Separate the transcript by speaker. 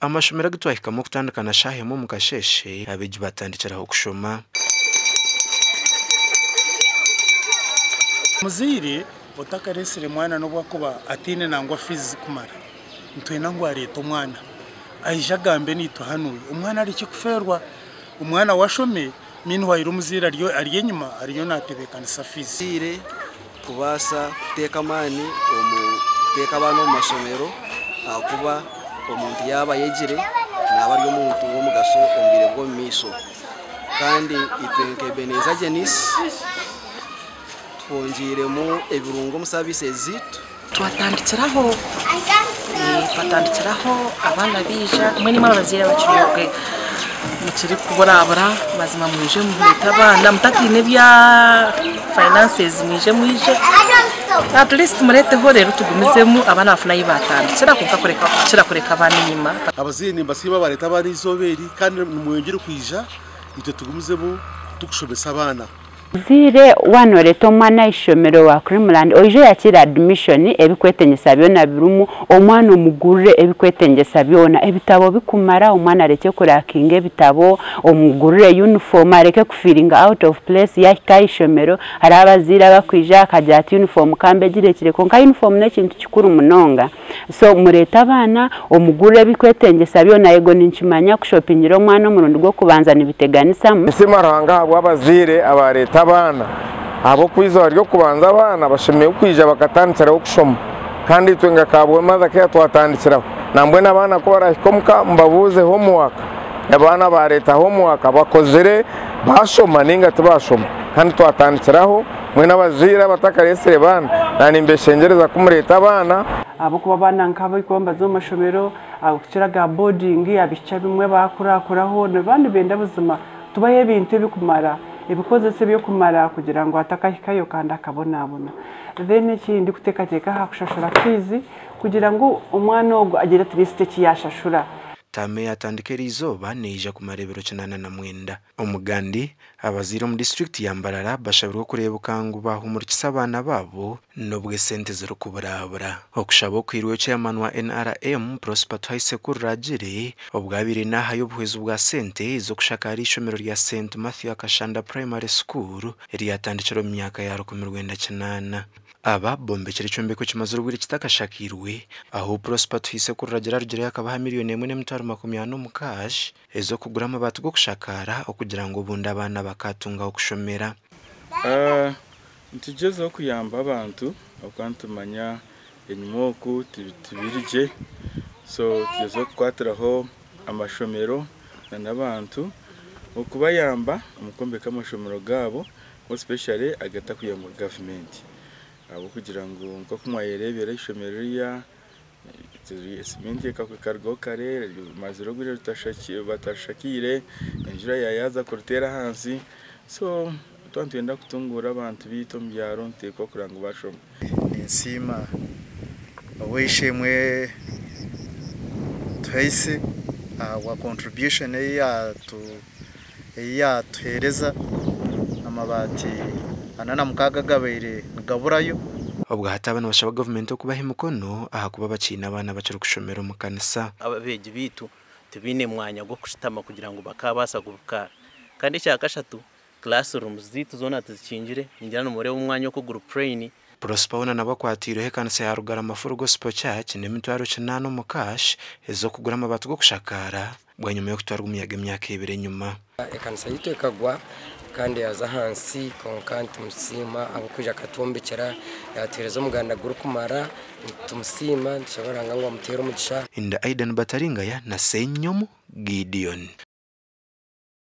Speaker 1: amashomero gitwahikamo kutandukana shahemo mu kasheshe abiji batandikiraho kushoma
Speaker 2: muzire otakaresere mwana no bwakuba atine nangwa fees kumara ntwena ngo areta umwana ayijagambe nito hanuye umwana ari kikuferwa umwana washome minwa irumuzira ariye nyuma ariyo natebekana safisire
Speaker 3: kubasa teka mani teka abantu mu masomero akuba umuntu yaba yegire naba ari umuntu wo mugaso ombire bwo miso kandi itwenke beneza Genis twongiremo ebirungo mu services zitu
Speaker 4: twatandikiraho abana bija mwe ni mara bazira bakiriyoge mukiri kuborabora bazima muje mu bitabana mutakine bya finances muje at least murete ho rero tugumizemo abana afuna yibatandikira kuka kureka abana nyima
Speaker 5: abazini basiba bareta bari izoberi kandi muyongire kwija ito tugumizemo tukushobesa abana
Speaker 6: Zire wano leto mwana ishomero wa Creamland oje yakira admission ebikwetenyesa byona birumu omwana omugurire ebikwetenyesa byona ebitabo bikumara omwana areke kurakinga ebitabo omugurire uniform areke kufiringa out of place yakika ishomero hari abazira bakwija akajya uniform kambe girekire konka uniform n'ekintu kikuru munonga so mureta abana omugurire ebikwetenyesa byona yego ninchimanya kushopingira omwana omurundi gwo kubanza nibiteganisa
Speaker 7: simaranga abazire abareta abana abo kwiza ryo kubanza abana bashemeye kwija bakatandikiraho kushoma kandi twenga kabwe maza ke twatandikiraho nambwe nabana ko barahikomuka mbabuze homework abana bareta homework bakozere bashoma ninga tubashoma kandi twatandikiraho mwe nabazira batakaresere bana nani mbeshengereza kumureta abana
Speaker 8: abo kuba bana nkabo ikomba zo mashomero abukiraga boarding abica bimwe bakuraho nabandi benda buzima tubaye ibintu bikumara ibikoze se byo kumara kugira ngo atakahikayo kandi akabonabona then ikindi kutekateka hakushashura kwizi kugira ngo umwana ogo agire triste kiyashashura
Speaker 1: tame yatandikira izoba neja kumarebero 89 umugandi abazira mu district ya Mbarara bashabirwa kureba kangu bahumurikisa abana babo nobwe sente zero kuburabura okushabo kwiriwe chairman wa NRM Prosper Twisekuru Ragire obwabire naha y'ubuhwezo bwa sente zo kushakara ishomero rya St Matthew Akashanda Primary School ryatandikira mu myaka ya 1998 aba bombekere cyumbeko kimazuru buri kitakashakirwe aho Prosper Twisekuru Ragire akabaha miliyoni 1.50 mu cash ezo kugura amabati go kushakara okugira ngo bunda abana bakatunga okushomera
Speaker 9: ntigezo kuyamba abantu akantumanya enyumoku tibirije so tugezo kwatiraho amashomero n'abantu okubayamba umukombeka amashomero gabo especially agata kuyamba government abo kugira ngo nko kumwayerebera ishomero ya simenti kakukargo kare maziro gure batashakire enjira yayaza kurutera hansi so twantenda kutungura abantu bito mbyaro nteko kurango bashoma
Speaker 10: insima wishimwe twaise wa contribution ya tuhereza amabati anana mukaga gabeire ngaburayo
Speaker 1: ubwo hatabana bashaba government okubaha mukono aha kuba bacina abana bacero kushomera mu kanisa
Speaker 11: ababeji bitu tubine mwanya gwo kushitama kugira ngo bakabasa gukara kandi cyakashatu classrooms zitu zona tuzikingire ngira n'umure w'umwanya wo kugura plane
Speaker 1: Prosper ona nabakwatiro he kanisa ya Rugara Mafuru Gospel Church ne mitwaro 9 mu cash ezo kugura amabati go kushakara bwanyuma yo kutwarwa umuyaga imyaka 2 nyuma
Speaker 12: ekanisa yitu ekagwa kandi yaza hansi konkanti musima abukuja katumbekera yatereza umuganda guru kumara tumusima nshabaranga ngo amutera umugisha
Speaker 1: inda Aidan Bataringaya na Senyomo Gideon